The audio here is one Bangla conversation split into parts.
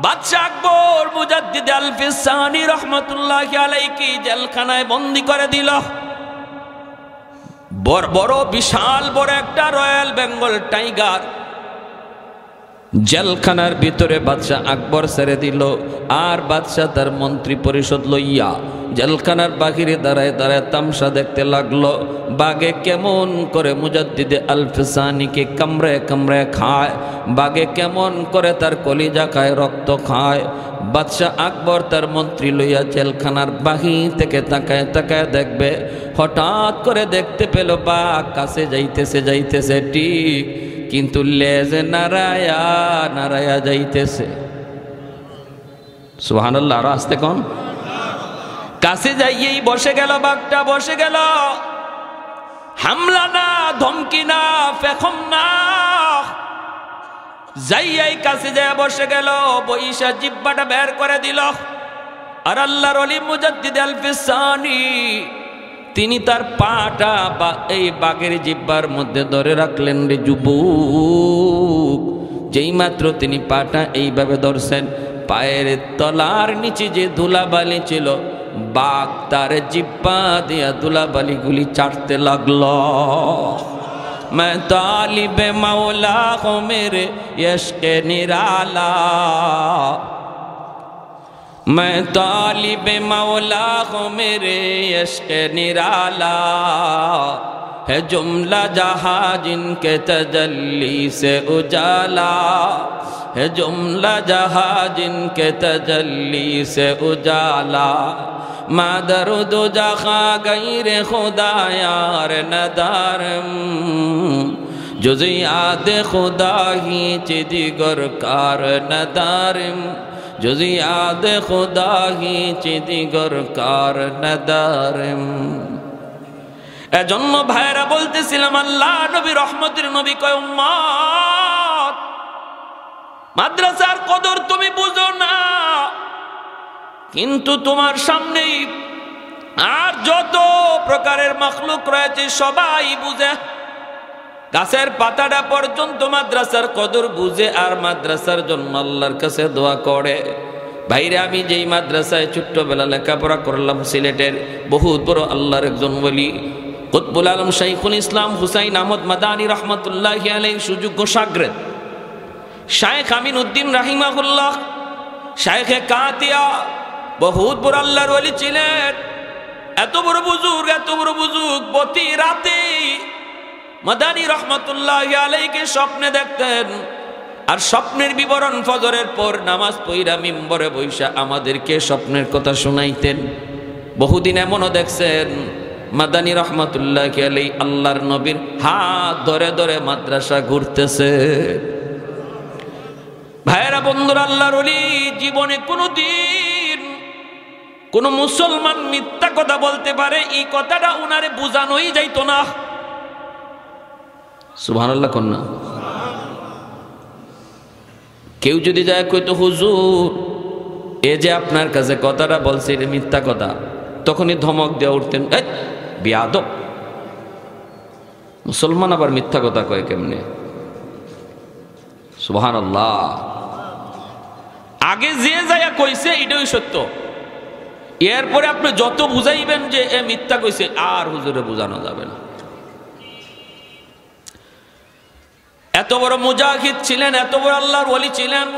বাদশাহ আকবর মুজাদ্দিদ আল-ফিসানি রহমাতুল্লাহি আলাইহি জেলখানায় বন্দী করে দিল। বড় বিশাল বড় একটা রয়্যাল বেঙ্গল টাইগার জেলখানার ভিতরে বাদশাহ আকবর ছেড়ে দিল। আর বাদশাহ তার মন্ত্রী পরিষদ লইয়া জেলখানার বাহিরে দাঁড়ায় দাঁড়ায় তামসা দেখতে লাগলো। বাঘে কেমন করে মুজাদ্দিদে আল-ফিসানিকে কামড়ায় কামড়ায় খায়, বাঘে কেমন করে তার কলিজা খায়, রক্ত খায়। বাদশাহ আকবর তার মন্ত্রী লইয়া জেলখানার বাহির থেকে তাকায় তাকায় দেখবে। হঠাৎ করে দেখতে পেল বাঘ কাছে যাইতেছে ঠিক, কিন্তু লেজে নারায়া নারায়া যাইতেছে। সুবহানাল্লাহ। আর আস্তে কোন কাছে যাইয়েই বসে গেল, বাঘটা বসে গেল। হামলা না, ধমকি না, ফেখম না, যাইয়াই কাছে যায় বসে গেল। বইসা জিব্বাটা বের করে দিল। আর আল্লাহর ওলি মুজাদ্দিদ আল-ফিসানি তিনি তার পাটা এই বাঘের জিব্বার মধ্যে ধরে রাখলেন। রে যুবক, যেই মাত্র তিনি পাটা এইভাবে ধরছেন, পায়ের তলার নিচে যে ধুলাবালি ছিল, বাঘ তার জিব্বা দিয়া ধুলাবালিগুলি চাটতে লাগলো। मैं तालिब मौला हूँ मेरे यश्क निराला, मैं तालिब मौला हूँ मेरे यश्क निराला, है जुमला जहाँ जिनके तजल्ली से उजाला, है जुमला जहाँ जिनके तजल्ली से उजाला, मादरुद जहाँ गैर खुदा यार नदारम, जुज़ याद खुदा ही चिदिगर कार नदारम, जुज़ याद खुदा ही चिदिगर कार नदारम। এজন্য ভাইরা বলতেছিলাম, আল্লাহ নবী রহমতের নবী কয়, উম্মত মাদ্রাসার কদর তুমি বুঝো না, কিন্তু তোমার সামনেই আর যত প্রকারের মাখলুক রয়েছে সবাই বুঝে। গাছের পাতাটা পর্যন্ত মাদ্রাসার কদর বুঝে আর মাদ্রাসার জন্য আল্লাহর কাছে দোয়া করে। ভাইরে, আমি যেই মাদ্রাসায় ছোট্টবেলা লেখাপড়া করলাম, সিলেটের বহুত বড় আল্লাহর একজন ওলি কুতবুল আলম শাইখুল ইসলাম হুসাইন আহমদ মাদানী রহমতুল্লাহি আলাইহি সুযোগ্য শাগরেদ শাইখ আমিন উদ্দিন রাহিমাহুল্লাহ, শাইখে কাতিয়া, বহুত বড় আল্লাহর ওলি ছিলেন। এত বড় বুজুর্গ প্রতি রাতে মাদানী রহমতুল্লাহি আলাইহিকে স্বপ্নে দেখতেন। আর স্বপ্নের বিবরণ ফজরের পর নামাজ পড়া মিম্বরে বৈশা আমাদেরকে স্বপ্নের কথা শোনাইতেন। বহুদিন এমনও দেখছেন মাদানী রহমতুল্লাহি আলাইহি আল্লাহর নবীর হাত ধরে ধরে মাদ্রাসা ঘুরতেছে। ভাইরা বন্ধুরা, আল্লাহর ওলি জীবনে কোনদিন কোন মুসলমান মিথ্যা কথা বলতে পারে এই কথাটা উনারে বুঝানোই যাইতো না। সুবহানাল্লাহ কন্যা। কেউ যদি যায় কইতো, হুজুর এ যে আপনার কাছে কথাটা বলছে এটা মিথ্যা কথা, তখনই ধমক দিয়ে উঠতেন, এই বেয়াদব, মুসলমান আবার মিথ্যা কথা কয় কেমনে? সুবহানাল্লাহ। আগে যে যায়া কইছে এটাই সত্য, এরপরে আপনি যত বুঝাইবেন যে এ মিথ্যা কইছে আর হুজুরে বুঝানো যাবে না। এত বড় মুজাহিদ ছিলেন, এত বড় আল্লাহর ওলি ছিলেন,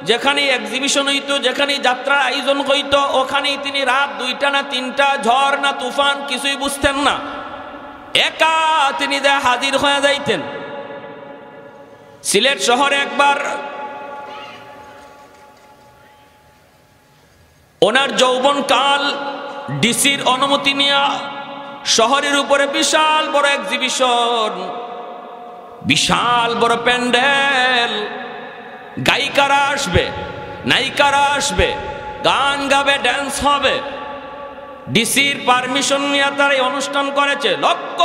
যেখানে এক্সিবিশন হইতো, যেখানে যাত্রার আয়োজন হইতো, ওখানেই তিনি রাত 2টা না 3টা, ঝড় না তুফান কিছুই বুঝতেন না, একা তিনি যা হাজির হয়ে যাইতেন। সিলেট শহরে একবার ওনার যৌবন কাল ডিসির অনুমতি নিয়ে শহরের উপরে বিশাল বড় এক্সিবিশন, বিশাল বড় প্যান্ডেল, গায়িকারা আসবে, নায়িকারা আসবে, গান গাবে, ড্যান্স হবে। ডিসির পারমিশন নিয়ে তারা এই অনুষ্ঠান করেছে, লক্ষ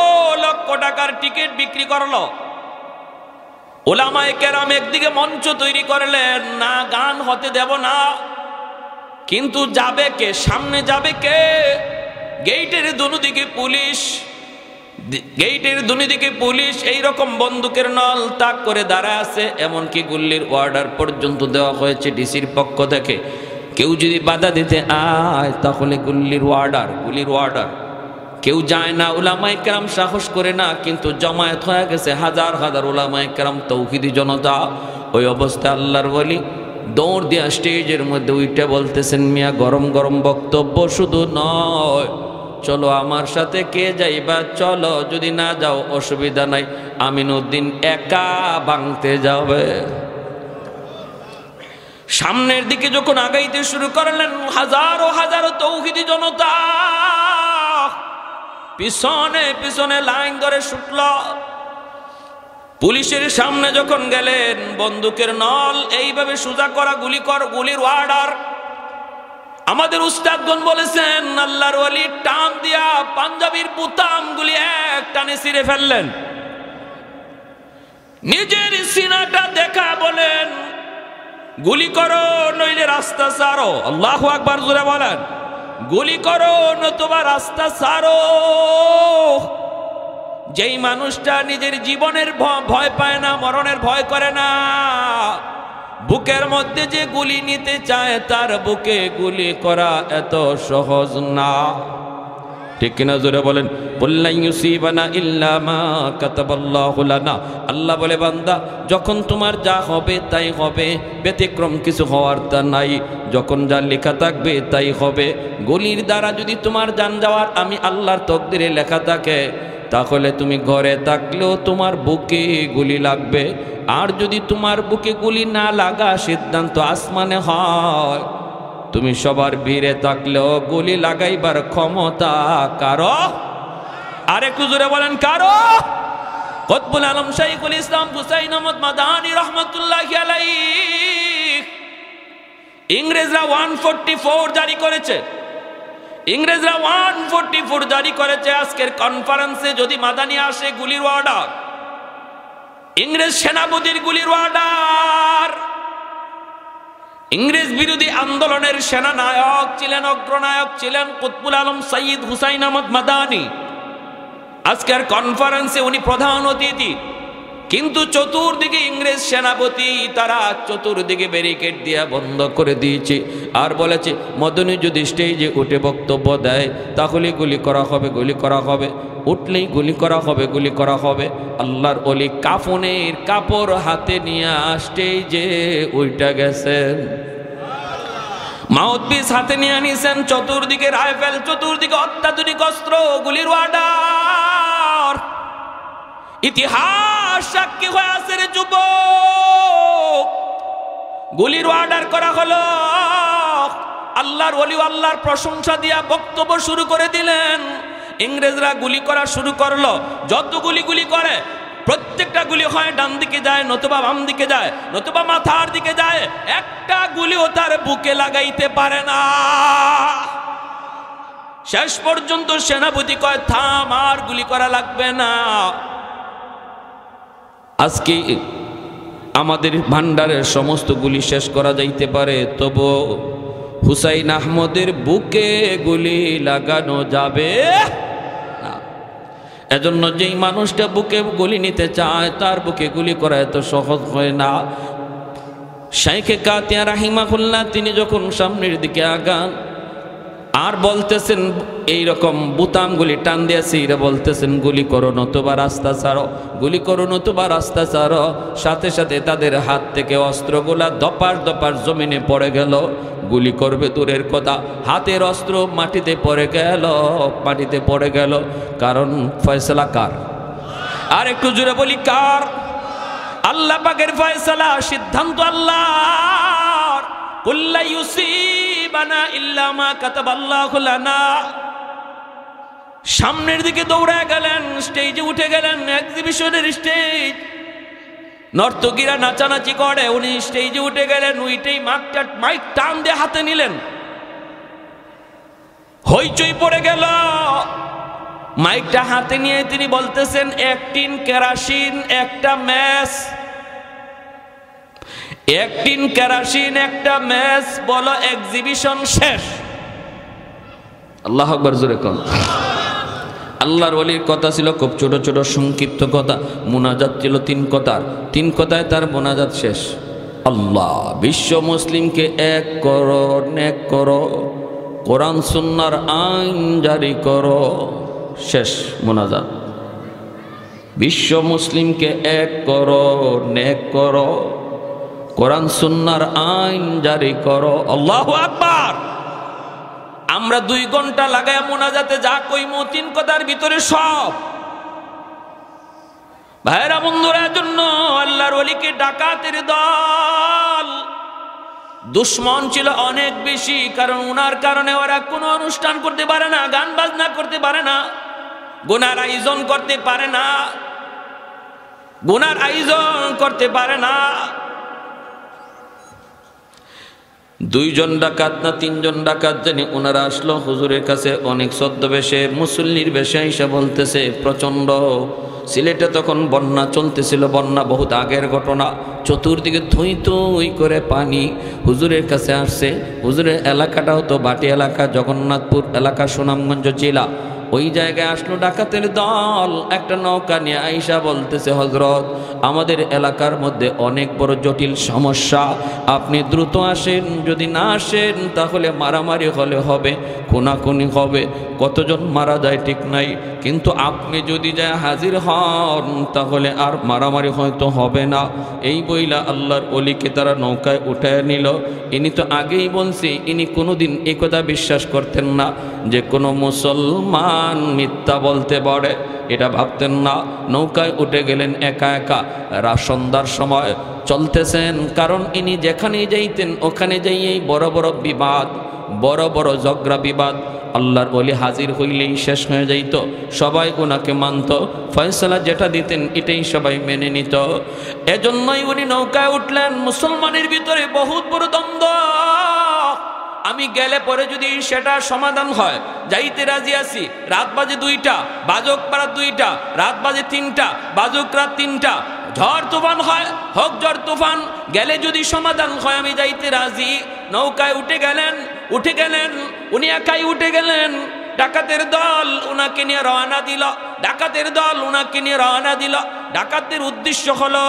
লক্ষ টাকার টিকিট বিক্রি করলো। ওলামায়ে কেরাম একদিকে মঞ্চ তৈরি করলেন, না গান হতে দেব না, কিন্তু যাবে কে, সামনে যাবে কে? গেইটের দুদিকে পুলিশ, গেটের দুই দিকে পুলিশ এইরকম বন্দুকের নল তাক করে দাঁড়ায় আছে, এমনকি গুল্লির অর্ডার পর্যন্ত দেওয়া হয়েছে ডিসির পক্ষ থেকে, কেউ যদি বাধা দিতে আয় তাহলে গুলির অর্ডার। কেউ যায় না, উলামায়ে কেরাম সাহস করে না, কিন্তু জমায়েত হয়ে গেছে হাজার হাজার উলামায়ে কেরাম, তৌহিদি জনতা। ওই অবস্থায় আল্লাহর ওলি দৌড় দিয়া স্টেজের মধ্যে উইটা বলতেছেন, মিয়া গরম গরম বক্তব্য শুধু নয়, চলো আমার সাথে কে যাইবা, চলো, যদি না যাও অসুবিধা নাই, আমিনউদ্দিন একা ভাঙতে যাবে। সামনের দিকে যখন আগাইতে শুরু করলেন হাজারো হাজারো তৌহিদি জনতা পিছনে পিছনে লাইন ধরে ছুটল। পুলিশের সামনে যখন গেলেন, বন্দুকের নল এইভাবে সোজা করা, গুলির অর্ডার। আমাদের উস্তাদগণ বলেছেন আল্লাহর ওলি টান দিয়া পাঞ্জাবির বুতাম গুলি এক টানে ছিঁড়ে ফেললেন, নিজের সিনাটা দেখা বলেন, গুলি করো নইলে রাস্তা ছাড়ো। আল্লাহু আকবার জোরে বলেন, গুলি করো নতুবা রাস্তা ছাড়ো। যেই মানুষটা নিজের জীবনের ভয় পায় না, মরণের ভয় করে না, বুকের মধ্যে যে গুলি নিতে চায় তার বুকে গুলি করা এত সহজ না, ঠিক কিনা জোরে বলেন। কুল্লান ইউসিবানা ইল্লা মা কাতাবাল্লাহু লানা। আল্লাহ বলে, বান্দা যখন তোমার যা হবে তাই হবে, ব্যতিক্রম কিছু হওয়ার তা নাই, যখন যা লেখা থাকবে তাই হবে। গুলির দ্বারা যদি তোমার জান যাওয়ার আমি আল্লাহর তকদিরে লেখা থাকে, তাহলে তুমি ঘরে থাকলেও তোমার বুকে গুলি লাগবে, আর যদি তোমার বুকে গুলি না লাগা সিদ্ধান্ত আসমানে হয়, তুমি সবার ভিড়ে থাকলেও গুলি লাগাইবার ক্ষমতা কারো। আর একটু জোরে বলেন কারো। কুতবুল আলম শাইখুল ইসলাম হুসাইন আহমদ মাদানী রহমাতুল্লাহি আলাইহি, ইংরেজরা 144 জারি করেছে, ইংরেজরা 144 জারি করেছে। আজকের কনফারেন্সে যদি মাদানী আসে, গুলির অর্ডার, ইংরেজ সেনাপতির গুলির অর্ডার। ইংরেজ বিরোধী আন্দোলনের সেনানায়ক ছিলেন, অগ্রনায়ক ছিলেন কুতবুল আলম সৈয়দ হুসাইন আহমদ মাদানী। আজকের কনফারেন্সে উনি প্রধান অতিথি, কিন্তু চতুর্দিকে ইংরেজ সেনাপতি, তারা চতুর্দিকে ব্যারিকেড দিয়ে বন্ধ করে দিয়েছে, আর বলেছে মদনী যদি স্টেজে উঠে বক্তব্য দেয় তাহলে গুলি করা হবে, গুলি করা হবে, উঠলেই গুলি করা হবে, গুলি করা হবে। আল্লাহর ওলি কাফনের কাপড় হাতে নিয়ে স্টেজে উইটা গেছেন, মাউথপিস হাতে নিয়ে নিছেন, চতুর্দিকে রাইফেল, চতুর্দিকে অত্যাধুনিক অস্ত্র, গুলির অর্ডার। ইতিহাস সাক্ষী হয়ে আছে রে যুবক, গুলির অর্ডার করা হলো। আল্লাহর ওলি আল্লাহর প্রশংসা দিয়া বক্তব্য শুরু করে দিলেন। ইংরেজরা গুলি করা শুরু করলো, যত গুলি করে প্রত্যেকটা গুলি হয় ডান দিকে যায়, নতুবা বাম দিকে যায়, নতুবা মাথার দিকে যায়, একটা গুলিও তার বুকে লাগাইতে পারে না। শেষ পর্যন্ত সেনাপতি কয় থাম, আর গুলি করা লাগবে না। আজকে আমাদের ভান্ডারের সমস্ত গুলি শেষ করা যাইতে পারে, তবু হুসাইন আহমদের বুকে গুলি লাগানো যাবে না। এজন্য যেই মানুষটা বুকে গুলি নিতে চায় তার বুকে গুলি করা এত সহজ হয় না। শাইখে কাতিয়া রাহিমাহুল্লাহ তিনি যখন সামনের দিকে আগান আর বলতেছেন এইরকম বুতামগুলি টান দিয়েছি, এরা বলতেছেন গুলি করো নতুবা রাস্তা ছাড়ো, গুলি করো নতুবা রাস্তা ছাড়ো। সাথে সাথে তাদের হাত থেকে অস্ত্রগুলা দপার দপার জমিনে পড়ে গেল। গুলি করবে দূরের কথা, হাতের অস্ত্র মাটিতে পড়ে গেল, মাটিতে পড়ে গেল। কারণ ফয়সালা কার? আর একটু জোরে বলি কার? আল্লাহ পাকের ফয়সালা, সিদ্ধান্ত আল্লাহর। কুল্লা ইউসিবানা ইল্লা মা কাতাবাল্লাহু লানা। সামনের দিকে দৌড়ে গেলেন, স্টেজে উঠে গেলেন, এক্সিবিশনের স্টেজ, নর্তকীরা নাচানাচি করে, উনি স্টেজে উঠে গেলেন, উইটেই মাইক টান দিয়ে হাতে নিলেন, হইচই পড়ে গেল। মাইকটা হাতে নিয়ে তিনি বলতেছেন, এক টিন কেরাসিন একটা ম্যাচ, এক টিন কেরাসিন একটা ম্যাচ, বলো এক্সিবিশন শেষ। আল্লাহু আকবার জোরে কোন। আল্লাহর ওলির কথা ছিল খুব ছোট ছোট সংক্ষিপ্ত কথা, মুনাজাত ছিল 3 কথার, 3 কথায় তার মুনাজাত শেষ। আল্লাহ বিশ্ব মুসলিমকে এক করো, নেক করো, কোরআন সুন্নাহর আইন জারি করো, শেষ মুনাজাত। বিশ্ব মুসলিমকে এক করো, নেক করো, কোরআন সুন্নাহর আইন জারি করো। আল্লাহু আকবার। আমরা 2 ঘন্টা লাগায় মুনাজাতে যা কইমু 3 কথার ভিতরে সব। ভাইরা বন্ধুরা, জন্য আল্লাহর ওলিকে ডাকাতের দল দুশ্মন ছিল অনেক বেশি, কারণ উনার কারণে ওরা কোনো অনুষ্ঠান করতে পারে না, গান বাজনা করতে পারে না, গুনার আয়োজন করতে পারে না, গুনার আয়োজন করতে পারে না। 2 জন ডাকাত না 3 জন ডাকাত জানি ওনারা আসলো হুজুরের কাছে অনেক ছদ্মবেশে, মুসল্লির বেশে এসে বলতেছে, প্রচন্ড সিলেটে তখন বন্যা চলতেছিল, বন্যা বহুত আগের ঘটনা, চতুর্দিকে থুই থুই করে পানি। হুজুরের কাছে আসছে, হুজুরের এলাকাটাও তো বাটি এলাকা, জগন্নাথপুর এলাকা, সুনামগঞ্জ জেলা। ওই জায়গায় আসলো ডাকাতের দল, একটা নৌকা নিয়ে আইসা বলতেছে, হযরত আমাদের এলাকার মধ্যে অনেক বড় জটিল সমস্যা, আপনি দ্রুত আসেন, যদি না আসেন তাহলে মারামারি হলে হবে, খুনাখুনি হবে, কতজন মারা যায় ঠিক নাই, কিন্তু আপনি যদি যায় হাজির হন তাহলে আর মারামারি হয়তো হবে না। এই বইলা আল্লাহর ওলিকে তারা নৌকায় উঠায় নিল। ইনি তো আগেই বলছি, ইনি কোনোদিন এই কথা বিশ্বাস করতেন না যে কোনো মুসলমান মিথ্যা বলতে পারে, এটা ভাবতেন না। নৌকায় উঠে গেলেন একা একা, সন্ধ্যার সময় চলতেছেন, কারণ ইনি যেখানেই যাইতেন ওখানে যাইয়েই বড় বড় বিবাদ, বড় বড় ঝগড়া বিবাদ, আল্লাহর ওলি হাজির হইলেই শেষ হয়ে যাইত, সবাই ওনাকে মানত, ফয়সালা যেটা দিতেন এটাই সবাই মেনে নিত। এজন্যই উনি নৌকায় উঠলেন। মুসলমানের ভিতরে বহুত বড় দ্বন্দ্ব, আমি গেলে পরে যদি সেটা সমাধান হয় যাইতে রাজি আছি, রাত বাজে 2টা, বাজক পাড়া 2টা, রাত বাজে 3টা, বাজক রাত 3টা, ঝড় তুফান হয়, হোক ঝড় তুফান, গেলে যদি সমাধান হয় আমি যাইতে রাজি। নৌকায় উঠে গেলেন উনি একাই উঠে গেলেন। ডাকাতের দল উনাকে নিয়ে রওনা দিল, ডাকাতের দল উনাকে নিয়ে রওনা দিল। ডাকাতের উদ্দেশ্য হলো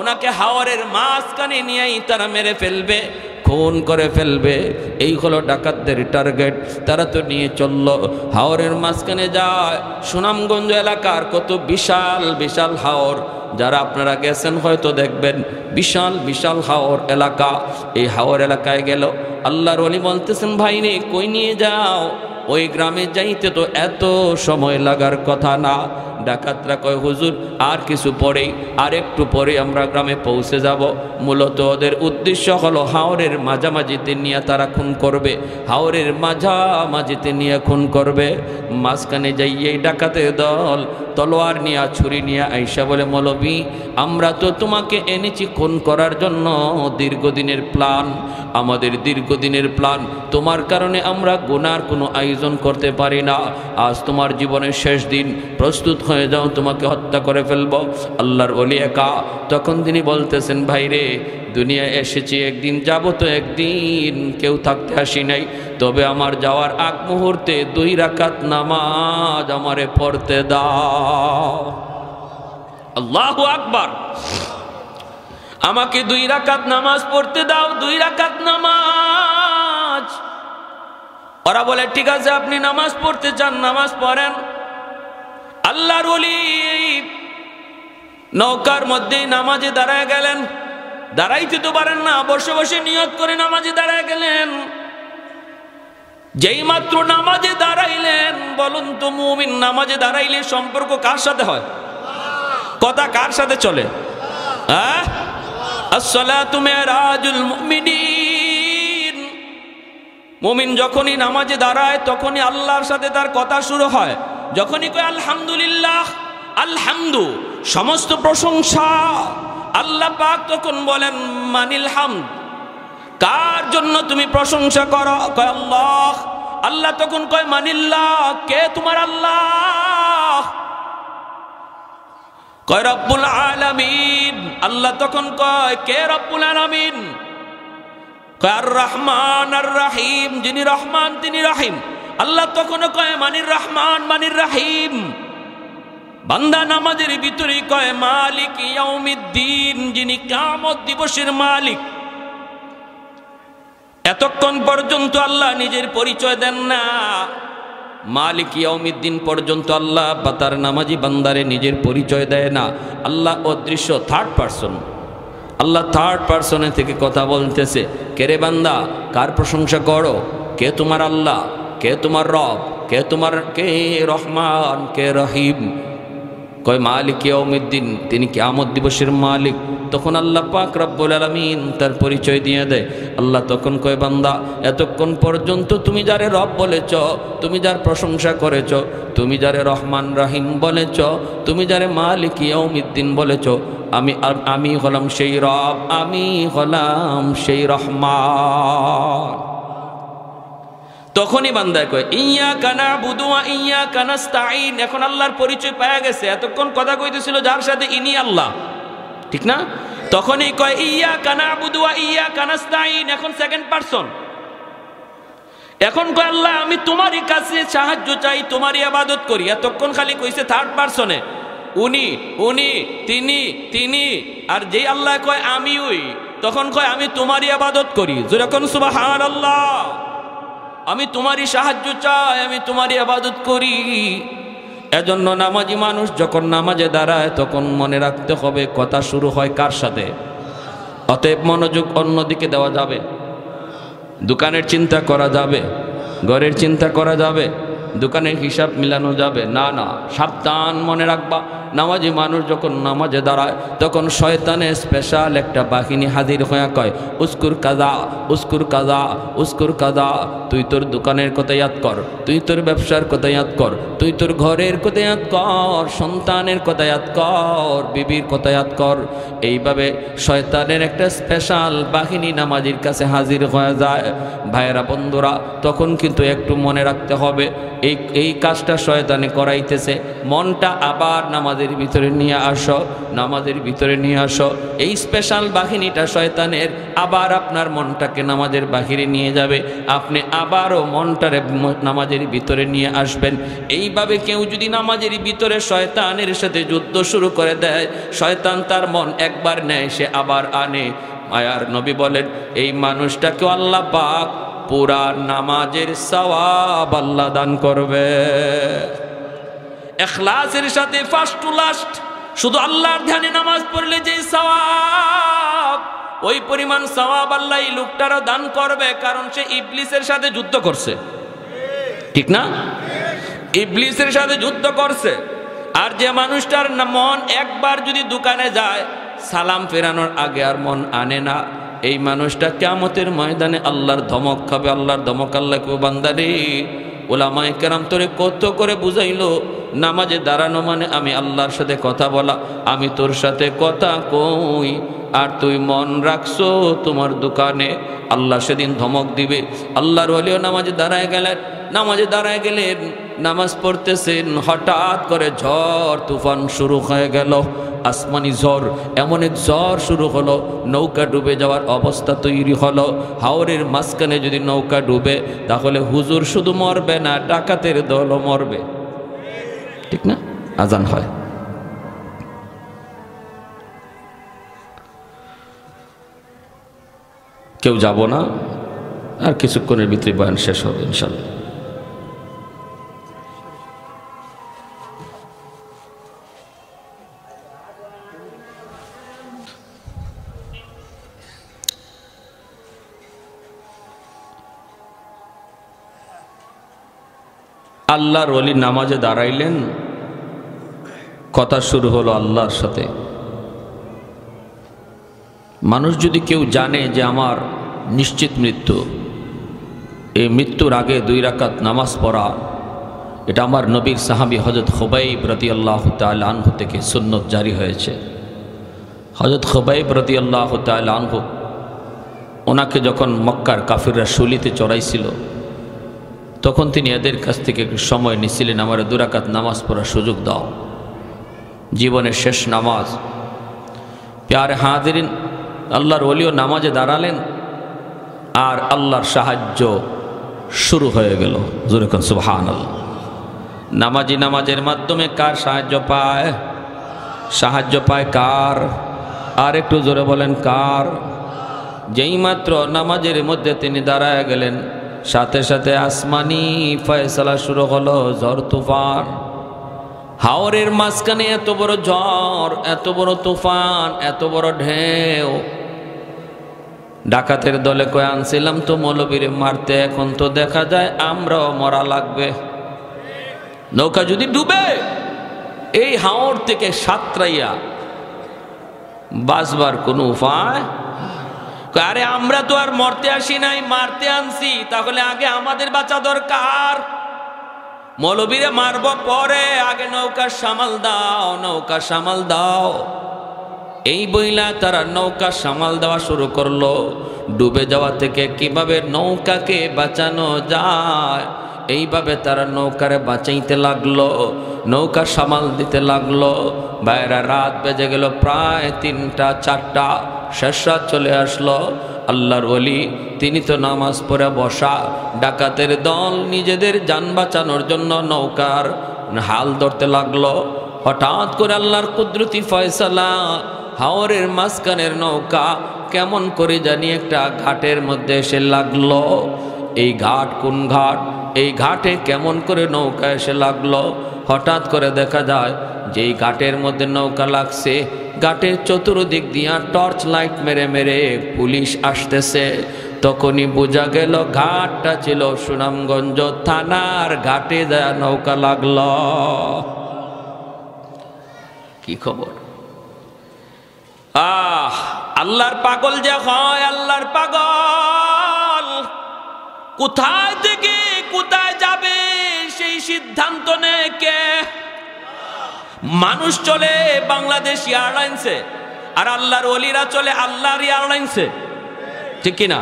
উনাকে হাওরের মাঝখানে নিয়েই তারা মেরে ফেলবে, খুন করে ফেলবে, এই হলো ডাকাতদের টার্গেট। তারা তো নিয়ে চলল, হাওরের মাঝখানে যায়। সুনামগঞ্জ এলাকার কত বিশাল বিশাল হাওর, যারা আপনারা গেছেন হয়তো দেখবেন, বিশাল বিশাল হাওর এলাকা। এই হাওর এলাকায় গেল, আল্লাহর ওলি বলতেছেন, ভাই রে কই নিয়ে যাও? ওই গ্রামে যাইতে তো এত সময় লাগার কথা না। ডাকাতরা কয়, হুজুর আর কিছু পরেই, আর একটু পরে আমরা গ্রামে পৌঁছে যাব। মূলত ওদের উদ্দেশ্য হলো হাওরের মাঝামাঝিতে নিয়ে তারা খুন করবে, হাওরের মাঝামাঝিতে নিয়ে খুন করবে। মাঝখানে যাইয়েই ডাকাতের দল তলোয়ার নিয়ে, ছুরি নিয়ে আইসা বলে, মৌলবী আমরা তো তোমাকে এনেছি খুন করার জন্য, দীর্ঘদিনের প্ল্যান, আমাদের দীর্ঘদিনের প্ল্যান, তোমার কারণে আমরা গুনার কোনো আয়োজন করতে পারি না। আজ তোমার জীবনের শেষ দিন, প্রস্তুত হয়ে যাও, তোমাকে হত্যা করে ফেলবো। আল্লাহর ওলি একা। তখন তিনি বলতেছেন, ভাই রে দুনিয়ায় এসেছি একদিন, যাব তো একদিন, কেউ থাকতে আসি নাই, তবে আমার যাওয়ার আগ মুহূর্তে 2 রাকাত নামাজ আমারে পড়তে দাও। আল্লাহু আকবার। আমাকে 2 রাকাত নামাজ পড়তে দাও, 2 রাকাত নামাজ। ওরা বলে, ঠিক আছে আপনি নামাজ পড়তে চান, নামাজ পড়েন। আল্লাহর ওলি নৌকার মধ্যে নামাজে দাঁড়ায় গেলেন। দাঁড়াইতে তো পারেন না, বসে বসে নিয়ত করে নামাজে দাঁড়ায় গেলেন। যেই মাত্র নামাজে দাঁড়াইলেন, বলুন তো মুমিন নামাজে দাঁড়াইলে সম্পর্ক কার সাথে হয়? কথা কার সাথে চলে? আসসালাতু মিরাজুল মুমিনিন। মুমিন যখনই নামাজে দাঁড়ায় তখনই আল্লাহর সাথে তার কথা শুরু হয়। যখনই কয় আলহামদুলিল্লাহ, আলহামদু সমস্ত প্রশংসা আল্লাহ পাক, তখন বলেন মানিল হামদ, কার জন্য তুমি প্রশংসা করো? কয় আল্লাহ। আল্লাহ তখন কয় মানিল্লাহ, কে তোমার আল্লাহ? কয় রব্বুল আলামিন। আল্লাহ তখন কয়, কে রব্বুল আলামিন? কয় আর রহমান আর রাহিম, যিনি রহমান তিনি রাহিম। আল্লাহ তখনও কয় মানির রহমান মানির রাহিম। বান্দা নামাজের ভিতরে কয় মালিক ইয়াউমিদ্দিন, যিনি কিয়ামত দিবসের মালিক। এতক্ষণ পর্যন্ত আল্লাহ নিজের পরিচয় দেন না। মালিক ইয়াউমিদ্দিন পর্যন্ত আল্লাহ বা তার নামাজি বান্দারে নিজের পরিচয় দেয় না। আল্লাহ অদৃশ্য থার্ড পারসন। আল্লাহ থার্ড পারসনে থেকে কথা বলতেছে, কে রে বান্দা কার প্রশংসা করো? কে তোমার আল্লাহ, কে তোমার রব, কে রহমান, কে রহিম? কয় মালিক ইয়াউমিদ্দিন, তিনি কিয়ামত দিবসের মালিক। তখন আল্লাহ পাক রব্বুল আলামিন তার পরিচয় দিয়ে দেয়। আল্লাহ তখন কয় বান্দা এতক্ষণ পর্যন্ত তুমি যারে রব বলেছ, তুমি যার প্রশংসা করেছ, তুমি যারে রহমান রাহিম বলেছ, তুমি যারে মালিক ইয়াউমিদ্দিন বলেছ, আমি হলাম সেই রব, আমি হলাম সেই রহমান। তখনই বান্দা কয় ইয়্যাকা না'বুদু ওয়া ইয়্যাকা নাস্তাঈন। এখন আল্লাহর পরিচয় পাওয়া গেছে। এতক্ষণ কথা কইতেছিল যার সাথে, ইনি আল্লাহ, ঠিক না? তখনই কয় ইয়্যাকা না'বুদু ওয়া ইয়্যাকা নাস্তাঈন। এখন সেকেন্ড পারসন। এখন কয় আল্লাহ আমি তোমারই কাছে সাহায্য চাই, তোমারই ইবাদত করি। এতক্ষণ খালি কইছে থার্ড পারসনে, উনি তিনি। আর যেই আল্লাহ কয় আমি ওই, তখন কয় আমি তোমারই ইবাদত করি। যেরকম সুবহানাল্লাহ, আমি তোমারই সাহায্য চাই, আমি তোমারই ইবাদত করি। এজন্য নামাজি মানুষ যখন নামাজে দাঁড়ায় তখন মনে রাখতে হবে কথা শুরু হয় কার সাথে। অতএব মনোযোগ অন্যদিকে দেওয়া যাবে। দোকানের চিন্তা করা যাবে, ঘরের চিন্তা করা যাবে, দোকানের হিসাব মিলানো যাবে না। সাবধান, মনে রাখবা নামাজি মানুষ যখন নামাজে দাঁড়ায় তখন শয়তানের স্পেশাল একটা বাহিনী হাজির হয়ে কয় উস্কুর কাজা, উস্কুর কাজা, উস্কুর কাজা। তুই তোর দোকানের কথা ইয়াদ কর, তুই তোর ব্যবসার কথা ইয়াদ কর, তুই তোর ঘরের কথা ইয়াদ কর, সন্তানের কথা ইয়াদ কর, বিবির কথা ইয়াদ কর। এইভাবে শয়তানের একটা স্পেশাল বাহিনী নামাজির কাছে হাজির হয়ে যায়। ভাইয়েরা বন্ধুরা, তখন কিন্তু একটু মনে রাখতে হবে এই কাজটা শয়তানে করাইতেছে। মনটা আবার নামাজের ভিতরে নিয়ে আসো, নামাজের ভিতরে নিয়ে আসো। এই স্পেশাল বাহিনীটা শয়তানের আবার আপনার মনটাকে নামাজের বাহিরে নিয়ে যাবে, আপনি আবারও মনটারে নামাজের ভিতরে নিয়ে আসবেন। এইভাবে কেউ যদি নামাজের ভিতরে শয়তানের সাথে যুদ্ধ শুরু করে দেয়, শয়তান তার মন একবার নেয়, সে আবার আনে। মায়ার নবী বলেন এই মানুষটাকে আল্লাহ পাক পুরা নামাজের সওয়াব আল্লাহ দান করবে। ইখলাসের সাথে ফার্স্ট টু লাস্ট শুধু আল্লাহর ধ্যানে নামাজ পড়লে যে সওয়াব, ওই পরিমাণ সওয়াব আল্লাহ এই লোকটারও দান করবে, কারণ সে ইবলিসের সাথে যুদ্ধ করছে, ঠিক না? ইবলিসের সাথে যুদ্ধ করছে। আর যে মানুষটার মন একবার যদি দোকানে যায়, সালাম ফেরানোর আগে আর মন আনে না, এই মানুষটা কিয়ামতের ময়দানে আল্লাহর ধমক খাবে। আল্লাহর ধমক আল্লাহ কেউ বান্দারে, ওলামায়ে কেরাম তোরে কত করে বুঝাইলো নামাজে দাঁড়ানো মানে আমি আল্লাহর সাথে কথা বলা। আমি তোর সাথে কথা কই আর তুই মন রাখছো তোমার দোকানে, আল্লাহ সেদিন ধমক দিবে। আল্লাহর ওলিও নামাজে দাঁড়ায় গেলেন, নামাজ পড়তেছেন, হঠাৎ করে ঝড় তুফান শুরু হয়ে গেল, আসমানি ঝড়। এমন এক ঝড় শুরু হলো, নৌকা ডুবে যাওয়ার অবস্থা তৈরি হলো। হাওরের মাঝখানে যদি নৌকা ডুবে তাহলে হুজুর শুধু মরবে না, ডাকাতের দলও মরবে, ঠিক না? আজান হয়। কেউ যাব না, আর কিছুক্ষণের ভিতরে বয়ান শেষ হবে ইনশাআল্লাহ। আল্লাহর ওলি নামাজে দাঁড়াইলেন, কথা শুরু হলো আল্লাহর সাথে। মানুষ যদি কেউ জানে যে আমার নিশ্চিত মৃত্যু, এই মৃত্যুর আগে 2 রাকাত নামাজ পড়া, এটা আমার নবীর সাহাবী হযরত খুবাইব রাদিয়াল্লাহু তাআলা আনহু থেকে সুন্নত জারি হয়েছে। হযরত খুবাইব রাদিয়াল্লাহু তাআলা আনহু, ওনাকে যখন মক্কার কাফিররা শুলিতে চড়াইছিল, তখন তিনি এদের কাছ থেকে একটু সময় নিছিলেন, আমার 2 রাকাত নামাজ পড়ার সুযোগ দাও, জীবনের শেষ নামাজ। প্যারে হাজিরিন, আল্লাহর ওলিও নামাজে দাঁড়ালেন আর আল্লাহর সাহায্য শুরু হয়ে গেল। জোরে কোন সুবহানাল্লাহ। নামাজি নামাজের মাধ্যমে কার সাহায্য পায়? সাহায্য পায় কার? আর একটু জোরে বলেন কার? যেই মাত্র নামাজের মধ্যে তিনি দাঁড়ায় গেলেন, সাথে সাথে আসমানি ফয়সালা শুরু হলো, ঝড় তুফান। হাওরের মাঝখানে এত বড় ঝড়, এত বড় তুফান, এত বড় ঢেউ। ডাকাতের দলে কয়ে আনছিলাম তো মৌলবীরে মারতে, এখন তো দেখা যায় আমরাও মরা লাগবে। নৌকা যদি ডুবে এই হাওর থেকে সাতরাইয়া বাঁচবার কোনো উপায়? আরে আমরা তো আর মরতে আসি নাই, মারতে আনছি, তাহলে আগে আমাদের বাঁচা দরকার। মৌলবীরে মারব পরে, আগে নৌকা সামাল দাও, নৌকা সামাল দাও। এই বইলা তারা নৌকা সামাল দেওয়া শুরু করলো। ডুবে যাওয়া থেকে কিভাবে নৌকাকে বাঁচানো যায় এইভাবে তারা নৌকারে বাঁচাইতে লাগলো, নৌকা সামাল দিতে লাগলো। বাইরে রাত বেজে গেল প্রায় 3টা 4টা, শেষ রাত চলে আসলো। আল্লাহর ওলি তিনি তো নামাজ পড়ে বসা। ডাকাতের দল নিজেদের যান বাঁচানোর জন্য নৌকার হাল ধরতে লাগলো। হঠাৎ করে আল্লাহর কুদরতি ফয়সালা, হাওরের মাঝখানের নৌকা কেমন করে জানি একটা ঘাটের মধ্যে এসে লাগলো। এই ঘাট কোন ঘাট? এই ঘাটে কেমন করে নৌকা এসে লাগলো? হঠাৎ করে দেখা যায় যেই ঘাটের মধ্যে নৌকা লাগছে, ঘাটের চতুর্দিক দিয়া টর্চ লাইট মেরে মেরে পুলিশ আসতেছে। তখনই বোঝা গেল ঘাটটা ছিল সুনামগঞ্জ থানার ঘাটে দেয়া নৌকা লাগলো। কি খবর? আল্লাহর পাগল যে হয়, আল্লাহর পাগল কোথায় থেকে কোথায় যাবে সেই সিদ্ধান্ত নেয় কে? মানুষ চলে বাংলাদেশ এয়ারলাইন্সে, আর আল্লাহর ওলিরা চলে আল্লাহর এয়ারলাইন্সে, ঠিক কিনা?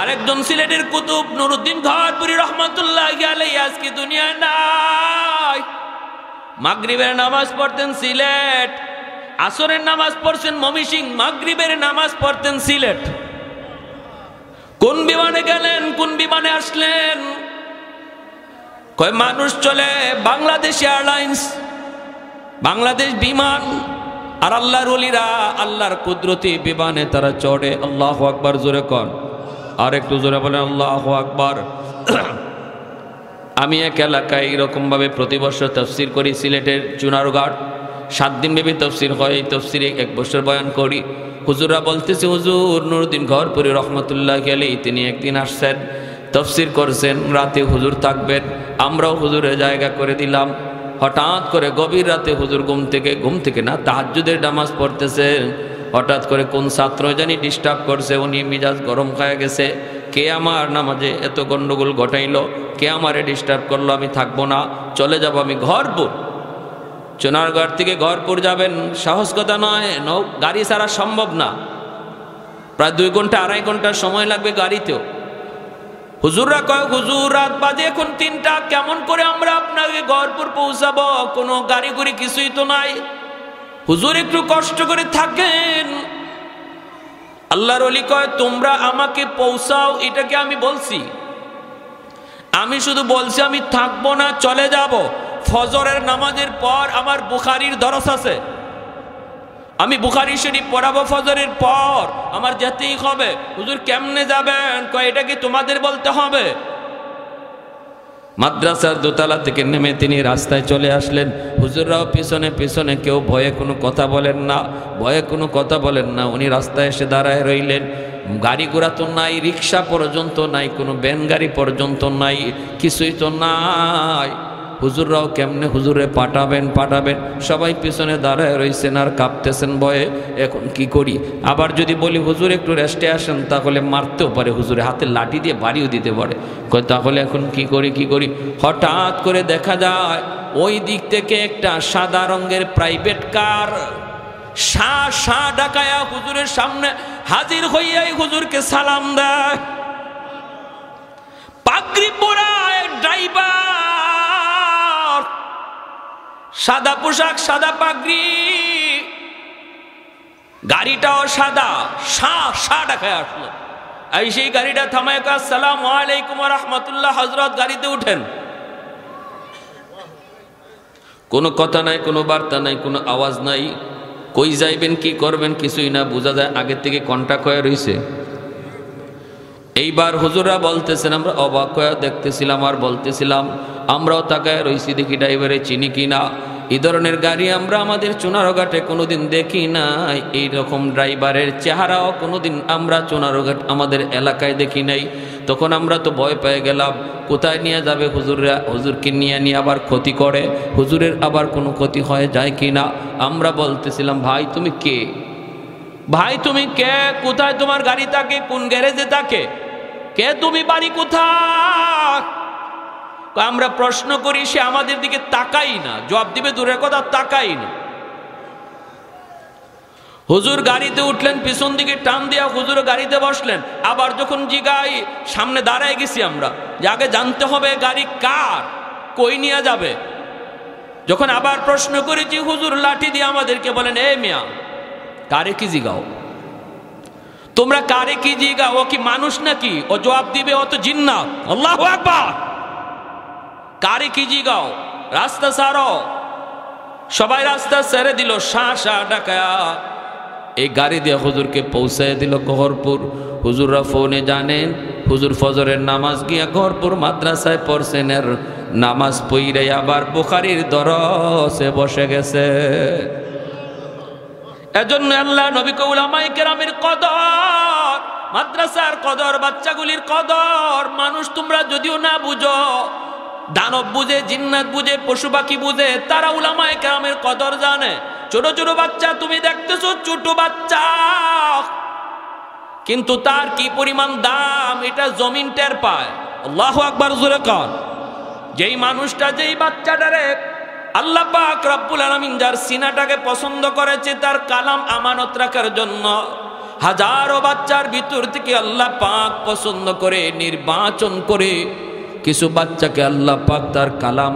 আরেকজন সিলেটের কুতুব নুরুদ্দিন ঘরপুরি রহমাতুল্লাহি আলাইহি আজকে দুনিয়ায় নাই। মাগরিবের নামাজ পড়তেন সিলেট, আসরের নামাজ পড়ছেন ময়মনসিংহ, মাগরিবের নামাজ পড়তেন সিলেট। কোন বিমানে গেলেন, কোন বিমানে আসলেন? কয় মানুষ চলে বাংলাদেশ এয়ারলাইন্স, বাংলাদেশ বিমান। আর আল্লাহর ওলিরা আল্লাহর কুদরতি বিমানে তারা চড়ে। আল্লাহু আকবার, জোরে কন, আর একটু জোরে বলেন আল্লাহু আকবার। আমি এক এলাকায় এরকম ভাবে প্রতি বছর তফসির করি, সিলেটের চুনারঘাট 7 দিন ব্যাপী তফসির হয়। এই তফসিরে 1 বছর বয়ান করি। হুজুররা বলতেছে, হুজুর নুরুদ্দিন ঘরপুরি রহমতুল্লাহি আলাইহি তিনি একদিন আসছেন, তফসির করছেন, রাতে হুজুর থাকবেন, আমরাও হুজুরের জায়গা করে দিলাম। হঠাৎ করে গভীর রাতে হুজুর ঘুম থেকে না তাহাজ্জুদের নামাজ পড়তেছেন। হঠাৎ করে কোন ছাত্র জানি ডিস্টার্ব করছে, উনি মিজাজ গরম খায় গেছে। কে আমার নামাজে এত গন্ডগোল ঘটাইলো, কে আমারে ডিস্টার্ব করলো, আমি থাকবো না, চলে যাব আমি ঘরপুর। চুনারগড় থেকে ঘরপুর যাবেন সহজ কথা নয়, গাড়ি ছাড়া সম্ভব না। প্রায় 2 ঘন্টা 2.5 ঘন্টা সময় লাগবে গাড়িতেও। হুজুররা কয়, হুজুর রাত বাজে এখন 3টা, কেমন করে আমরা আপনাকে ঘরপুর পৌঁছাবো? কোনো গাড়ি গুড়ি কিছুই তো নাই। হুজুর একটু কষ্ট করে থাকেন। আল্লাহর ওলি কয়, তোমরা আমাকে পৌঁছাও এটাকে আমি বলছি? আমি শুধু বলছি আমি থাকবো না, চলে যাব। ফজরের নামাজের পর আমার বুখারীর দরস আছে, আমি বুখারী শরীফ পড়াবো ফজরের পর, আমার যেতেই হবে। হুজুর কেমনে যাবেন? কয় এটা কি তোমাদের বলতে হবে? মাদ্রাসার দোতলা থেকে নেমে তিনি রাস্তায় চলে আসলেন। হুজুররাও পিছনে পিছনে, কেউ ভয়ে কোনো কথা বলেন না, ভয়ে কোনো কথা বলেন না। উনি রাস্তায় এসে দাঁড়ায় রইলেন। গাড়ি ঘোড়া তো নাই, রিক্সা পর্যন্ত নাই, কোনো ভ্যান গাড়ি পর্যন্ত নাই, কিছুই তো নাই। হুজুররাও কেমনে হুজুরে পাঠাবেন, সবাই পিছনে দাঁড়ায় রয়েছেন আর কাঁপতেছেন ভয়ে। এখন কি করি? আবার যদি বলি হুজুর একটু রেস্টে আসেন, তাহলে মারতেও পারে, হুজুরে হাতে লাঠি দিয়ে বাড়িও দিতে পারে। কয় তাহলে এখন কি করি? হঠাৎ করে দেখা যায় ওই দিক থেকে একটা সাদা রঙের প্রাইভেট কার শা ডাকায়া হুজুরের সামনে হাজির হইয়াই হুজুরকে সালাম দেয়। পাগড়ি পরা ড্রাইভার, সাদা পোশাক, সাদা পাগড়ি, গাড়িটাও সাদা, শা ডাকায় আসলো। এই সেই গাড়িটা থামায় কয় আসসালামু আলাইকুম ওয়া রাহমাতুল্লাহ, হযরত গাড়িতে উঠেন। কোনো কথা নাই, কোনো বার্তা নাই, কোনো আওয়াজ নাই, কই যাইবেন কি করবেন কিছুই না, বোঝা যায় আগের থেকে কন্টাক্ট হয়ে রইছে। এইবার হুজুররা বলতেছেন, আমরা অবাক হয়ে দেখতেছিলাম আর বলতেছিলাম, আমরাও তাকায় রইছি দেখি ড্রাইভারে চিনি কিনা। এই ধরনের গাড়ি আমরা আমাদের চুনারঘাটে কোনোদিন দেখি নাই, এইরকম ড্রাইভারের চেহারাও কোনোদিন আমরা চুনারঘাট আমাদের এলাকায় দেখি নাই। তখন আমরা তো ভয় পেয়ে গেলাম, কোথায় নিয়ে যাবে হুজুররা, হুজুরকে নিয়ে আবার ক্ষতি করে, হুজুরের আবার কোনো ক্ষতি হয়ে যায় কি না। আমরা বলতেছিলাম, ভাই তুমি কে, ভাই তুমি কে, কোথায় তোমার গাড়ি থাকে, কোন গ্যারেজে থাকে, কে তুমি, বাড়ি কোথায়? আমরা প্রশ্ন করি, সে আমাদের দিকে তাকাই না, জবাব দিবে দূরের কথা, তাকাই না। হুজুর গাড়িতে উঠলেন, পিছন দিকে টান দিয়া হুজুর গাড়িতে বসলেন। আবার যখন জিগাই, সামনে দাঁড়ায় গেছি আমরা, যে আগে জানতে হবে গাড়ি কার, কই নিয়ে যাবে। যখন আবার প্রশ্ন করেছি, হুজুর লাঠি দিয়ে আমাদেরকে বলেন, এ মিয়া কারে কি জিগাও, তোমরা কারে কি জিগাও, ও কি মানুষ নাকি, ও জবাব দিবে, ও তো জিন্নাত। আল্লাহু আকবার। কারে কি জিগাও, রাস্তা ছাড়ো। সবাই রাস্তা ছেড়ে দিল, শাঁ ডাকায়া এই গাড়ি দিয়ে হুজুরকে পৌঁছায় দিল গহরপুর। হুজুররা ফোনে জানেন, হুজুর ফজরের নামাজ গিয়া গহরপুর মাদ্রাসায় পড়ছেন, এর নামাজ পইরে আবার বুখারীর দরসে বসে গেছে। এজন্য আল্লাহ নবী কে উলামায়ে কেরামের কদর, মাদ্রাসার কদর, বাচ্চাগুলির কদর। মানুষ তোমরা যদিও না বুঝো, দানব বুঝে, জিন্নাত বুঝে, পশু পাখি বুঝে, তারা উলামায়ে কেরামের কদর জানে। ছোট ছোট বাচ্চা তুমি দেখতেছো, ছোট বাচ্চা, কিন্তু তার কি পরিমাণ দাম এটা জমিন টের পায়। আল্লাহু আকবার জোরে কর। যেই মানুষটা, যেই বাচ্চাটারে আল্লাহ পাক রব্বুল আলামিন যার সিনাটাকে পছন্দ করেছে, তার কালাম আমানত রাখার জন্য হাজারো বাচ্চার ভিতর থেকে আল্লাহ পাক পছন্দ করে নির্বাচন করে কিছু বাচ্চাকে আল্লাহ পাক তার কালাম,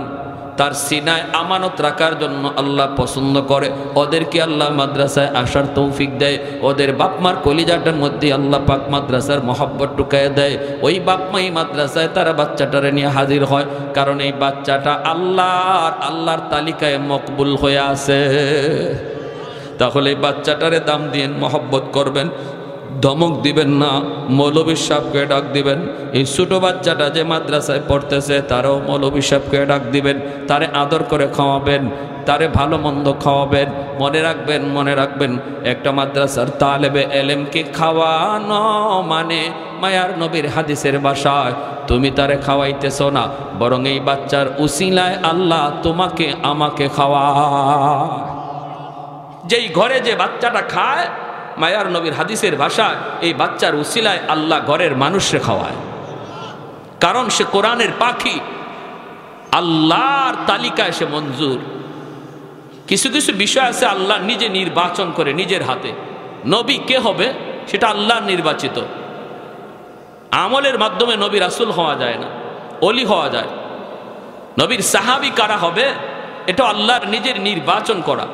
তার সিনায় আমানত রাখার জন্য আল্লাহ পছন্দ করে। ওদেরকে আল্লাহ মাদ্রাসায় আসার তৌফিক দেয়, ওদের বাপমার কলিজাটার মধ্যে আল্লাহ পাক মাদ্রাসার মহব্বত ঢুকায় দেয়। ওই বাপমাই মাদ্রাসায় তারা বাচ্চাটারে নিয়ে হাজির হয়, কারণ এই বাচ্চাটা আল্লাহর তালিকায় মকবুল হয়ে আছে। তাহলে এই বাচ্চাটারে দাম দিয়ে মহব্বত করবেন, ধমক দিবেন না, মৌলভী সাহেবকে ডাক দিবেন। এই ছোট বাচ্চাটা যে মাদ্রাসায় পড়তেছে, তারও মৌলভী সাহেবকে ডাক দিবেন, তারে আদর করে খাওয়াবেন, তারে ভালো মন্দ খাওয়াবেন। মনে রাখবেন একটা মাদ্রাসার তালেবে এলেমকে খাওয়ানো মানে মায়ার নবীর হাদিসের ভাষায় তুমি তারে খাওয়াইতেছ না, বরং এই বাচ্চার উসিলায় আল্লাহ তোমাকে আমাকে খাওয়ায়। যেই ঘরে যে বাচ্চাটা খায়, মায়ার নবীর হাদিসের ভাষায় এই বাচ্চার উসিলায় আল্লাহ ঘরের মানুষরে খাওয়ায়, কারণ সে কোরআনের পাখি, আল্লাহর তালিকায় সে মঞ্জুর। কিছু কিছু বিষয় আছে আল্লাহ নিজে নির্বাচন করে নিজের হাতে। নবী কে হবে সেটা আল্লাহর নির্বাচিত। আমলের মাধ্যমে নবী রাসূল হওয়া যায় না, ওলি হওয়া যায়। নবীর সাহাবী কারা হবে এটা আল্লাহর নিজের নির্বাচন করা।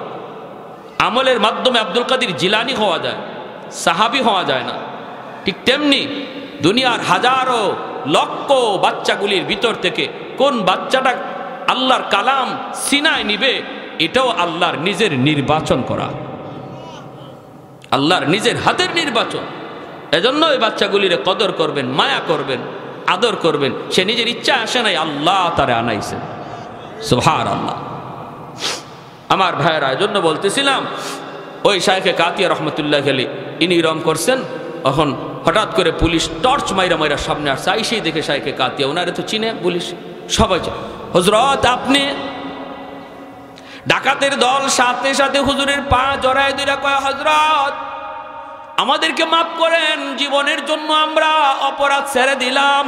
আমলের মাধ্যমে আব্দুল কাদের জিলানি হওয়া যায়, সাহাবী হওয়া যায় না। ঠিক তেমনি দুনিয়ার হাজারো লক্ষ বাচ্চাগুলির ভিতর থেকে কোন বাচ্চাটা আল্লাহর কালাম সিনায় নিবে, এটাও আল্লাহর নিজের নির্বাচন করা, আল্লাহর নিজের হাতের নির্বাচন। এজন্য এই বাচ্চাগুলির কদর করবেন, মায়া করবেন, আদর করবেন। সে নিজের ইচ্ছা আসে নাই, আল্লাহ তারে আনাইছেন। সুবহানাল্লাহ। আমার ভাইয়েরা, এজন্য বলতেছিলাম, ওই শাইখে কাতিয়া রহমতুল্লাহ আলাইহি ইনি রং করছেন, এখন হঠাৎ করে পুলিশ টর্চ মাইরা সামনে আসছে। আইসেই দেখে শাইখে কাতিয়া, ওনারে তো চিনে পুলিশ, সবাই। হযরত আপনি, ডাকাতের দল সাথে সাথে হুজুরের পা জড়ায় দিরা কয়, হযরত আমাদেরকে মাফ করেন, জীবনের জন্য আমরা অপরাধ ছেড়ে দিলাম,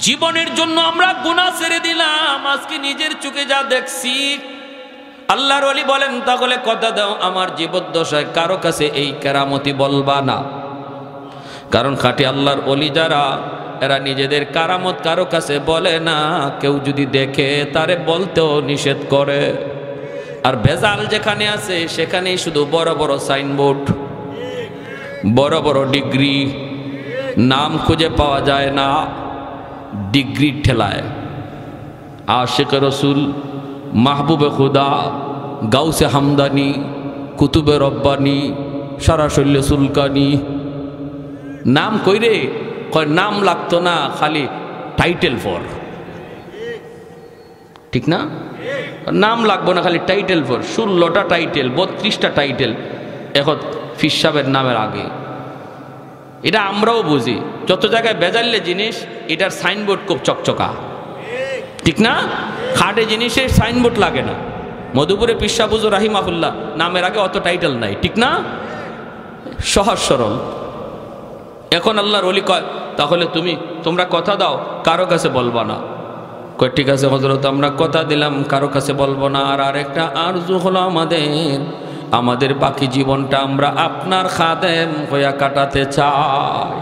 জীবনের জন্য আমরা গুনাহ ছেড়ে দিলাম, আজকে নিজের চোখে যা দেখছি। আল্লাহর ওলি বলেন, তাহলে কথা দাও আমার জীবদ্দশায় কারো কাছে এই কেরামতি বলবা না। কারণ খাঁটি আল্লাহর ওলি যারা, এরা নিজেদের কারামত কারো কাছে বলে না। কেউ যদি দেখে তারে বলতেও নিষেধ করে। আর ভেজাল যেখানে আছে সেখানেই শুধু বড় বড় সাইনবোর্ড, বড় বড় ডিগ্রি, নাম খুঁজে পাওয়া যায় না ডিগ্রির ঠেলায়। আশিক রসুল, মাহবুবে খুদা, গাউসে হামদানি, কুতুবে রব্বানি, সরাসল্য সুলকানি, নাম কইরে কয় নাম লাগতো না, খালি টাইটেল ফর। ঠিক না? নাম লাগবো না, খালি টাইটেল ফর। 16টা টাইটেল, 32টা টাইটেল এখন ফিসাবের নামের আগে। এটা আমরাও বুঝি, যত জায়গায় বেজাল্লে জিনিস এটার সাইনবোর্ড খুব চকচকা। ঠিক না? খাটে জিনিসের সাইনবোর্ড লাগে না। মধুপুরে পিসাবুজুর রাহিমাহুল্লাহ নামের আগে অত টাইটেল নাই। ঠিক না? সহজ সরল। এখন আল্লাহর ওলি কয় তাহলে তোমরা কথা দাও, কারো কাছে বলবা না। কয় ঠিক আছে হযরত, আমরা কথা দিলাম কারো কাছে বলবো না। আর আরেকটা আরজু হলো আমাদের বাকি জীবনটা আমরা আপনার খাদেম হইয়া কাটাতে চাই।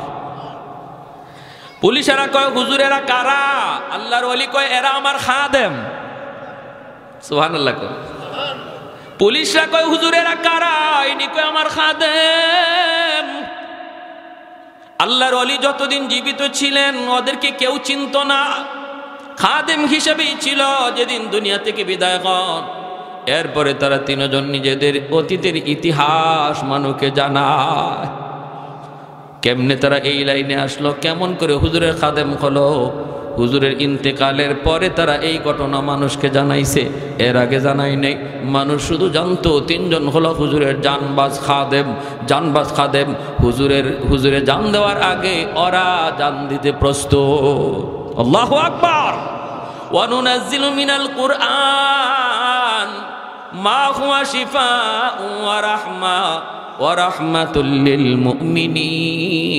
পুলিশেরা কয় হুজুরেরা কারা? আল্লাহর ওলি কয় এরা আমার খাদেম। সুবহানাল্লাহ কয়। পুলিশরা কয় হুজুরেরা কারা? ইনি কয় আমার খাদেম। আল্লাহর ওলি যতদিন জীবিত ছিলেন ওদেরকে কেউ চিনত না, খাদেম হিসেবেই ছিল। যেদিন দুনিয়া থেকে বিদায় হন এরপরে তারা তিনজন নিজেদের অতীতের ইতিহাস মানুষকে জানায়। কেমনে তারা এই লাইনে আসলো, কেমন করে হুজুরের খাদেম হলো, হুজুরের ইন্তেকালের পরে তারা এই ঘটনা মানুষকে জানাইছে, এর আগে জানাই নাই। মানুষ শুধু জানতো তিনজন হলো হুজুরের জানবাজ খাদেম। জানবাজ খাদেম হুজুরে জান দেওয়ার আগে ওরা জান দিতে প্রস্তুত। আল্লাহু আকবার। ওয়া নুনাজ্জিলু মিনাল কুরআন মা হুয়া শিফাউন ওয়া রাহমা ওয়া রাহমাতুল লিল মুমিনিন।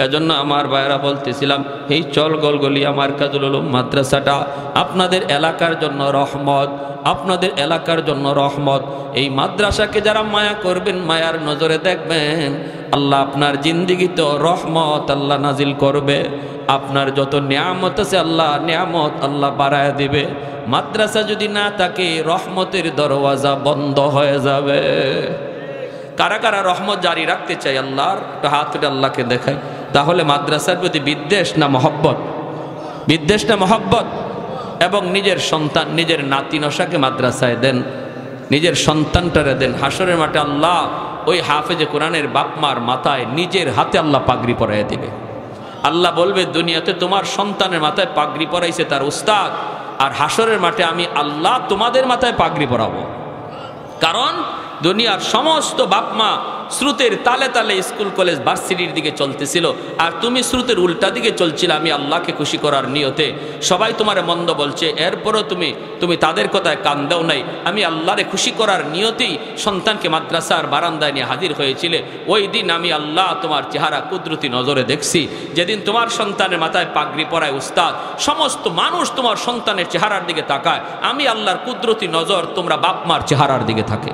এজন্য আমার ভাইরা বলতেছিলাম, এই চল গলগলিয়া মার্কাজুল উলুম মাদ্রাসাটা আপনাদের এলাকার জন্য রহমত, আপনাদের এলাকার জন্য রহমত। এই মাদ্রাসাকে যারা মায়া করবেন, মায়ার নজরে দেখবেন, আল্লাহ আপনার জিন্দিগিতে রহমত আল্লাহ নাজিল করবে। আপনার যত নিয়ামত আছে নিয়ামত আল্লাহ বাড়ায় দিবে। মাদ্রাসা যদি না থাকে রহমতের দরওয়াজা বন্ধ হয়ে যাবে। কারা কারা রহমত জারি রাখতে চাই আল্লাহর? একটা হাত তুলে আল্লাহকে দেখায়। তাহলে মাদ্রাসার প্রতি বিদ্বেষ না মহব্বত? বিদ্বেষ না মহব্বত? এবং নিজের সন্তান, নিজের নাতি নশাকে মাদ্রাসায় দেন, নিজের সন্তানটারে দেন। হাসরের মাঠে আল্লাহ ওই হাফেজে কোরআনের বাপমার মাথায় নিজের হাতে আল্লাহ পাগড়ি পরাইয়া দিবে। আল্লাহ বলবে দুনিয়াতে তোমার সন্তানের মাথায় পাগড়ি পরাইছে তার উস্তাদ, আর হাসরের মাঠে আমি আল্লাহ তোমাদের মাথায় পাগড়ি পরাবো। কারণ দুনিয়ার সমস্ত বাপমা স্রোতের তালে তালে স্কুল কলেজ ভার্সিটির দিকে চলতেছিল, আর তুমি স্রোতের উল্টা দিকে চলছিলে আমি আল্লাহকে খুশি করার নিয়তে। সবাই তোমারে মন্দ বলছে, এরপরও তুমি তাদের কথায় কান দাও নাই। আমি আল্লাহরে খুশি করার নিয়তেই সন্তানকে মাদ্রাসার বারান্দায় নিয়ে হাজির হয়েছিলে। ওই দিন আমি আল্লাহ তোমার চেহারা কুদরতি নজরে দেখছি। যেদিন তোমার সন্তানের মাথায় পাগড়ি পরায় উস্তাদ, সমস্ত মানুষ তোমার সন্তানের চেহারার দিকে তাকায়, আমি আল্লাহর কুদরতি নজর তোমরা বাপমার চেহারার দিকে থাকে।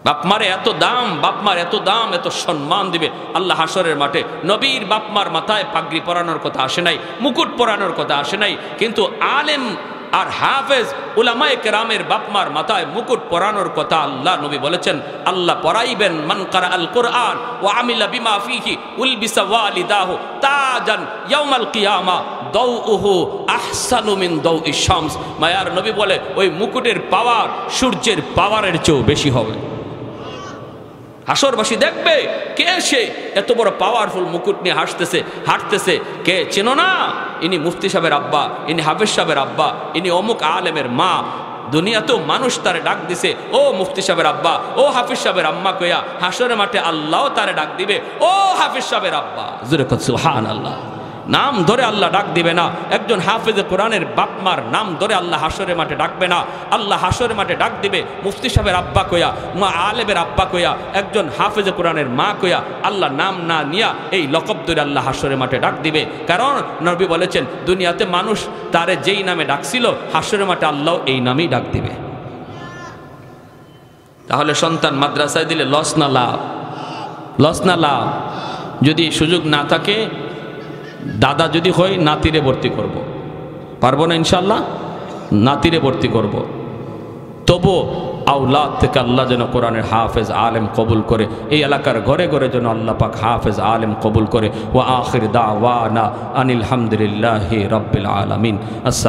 বাপমারে এত দাম, বাপমার এত দাম, এত সম্মান দিবে আল্লাহ হাসরের মাঠে। নবীর বাপমার মাথায় পাগড়ি পরানোর কথা আসে নাই, মুকুট পরানোর কথা আসে নাই, কিন্তু আলেম আর হাফেজ উলামায়ে কেরামের বাপমার মাথায় মুকুট পরানোর কথা আল্লাহ নবী বলেছেন। আল্লাহ পরাইবেন মান কারা আল কোরআন ওয়া আমিলা বিমা ফিহি উলবিসা ওয়ালিদাহু তাজান ইয়াউমাল কিয়ামা দাউহু আহসানু মিন দাউইশ শামস। মায়ার নবী বলে ওই মুকুটের পাওয়ার সূর্যের পাওয়ারের চেয়েও বেশি হবে। হাসরবাসী দেখবে কে সে এত বড় পাওয়ারফুল মুকুট নিয়ে হাঁটতেছে। কে চেনো না? ইনি মুফতি সাহেবের আব্বা, ইনি হাফেজ সাহেবের আব্বা, ইনি অমুক আলেমের মা। দুনিয়াতেও মানুষ তারে ডাক দিছে ও মুফতি সাহেবের আব্বা, ও হাফিজ সাহেবের আম্মা কইয়া। হাসরের মাঠে আল্লাহ তারে ডাক দিবে ও হাফিজ সাহেবের আব্বা। জোরে কর সুবহানাল্লাহ। নাম ধরে আল্লাহ ডাক দিবে না। একজন হাফেজে কোরআনের বাপমার নাম ধরে আল্লাহ হাসরের মাঠে ডাকবে না। আল্লাহ হাসরের মাঠে ডাক দিবে মুফতি সাহেবের আব্বা কইয়া, মা আলেমের আব্বা কইয়া, একজন হাফেজে কোরআনের মা কইয়া। আল্লাহ নাম না নিয়া এই লকব ধরে আল্লাহ হাসরের মাঠে ডাক দিবে। কারণ নবী বলেছেন দুনিয়াতে মানুষ তারে যেই নামে ডাকছিল হাসরের মাঠে আল্লাহ এই নামেই ডাক দিবে। তাহলে সন্তান মাদ্রাসায় দিলে লস না লাভ? লস না লাভ? যদি সুযোগ না থাকে, দাদা যদি হয় নাতিরে ভর্তি করব। পারবো না ইনশাল্লাহ? নাতিরে ভর্তি করব। তবুও আওলাদ থেকে আল্লাহ যেন কোরআনের হাফেজ আলেম কবুল করে, এই এলাকার ঘরে ঘরে যেন আল্লাহ পাক হাফেজ আলেম কবুল করে। ওয়া আখির দাওয়ানা আনিল হামদুলিল্লাহি রাব্বিল আলামিন। আসসালামু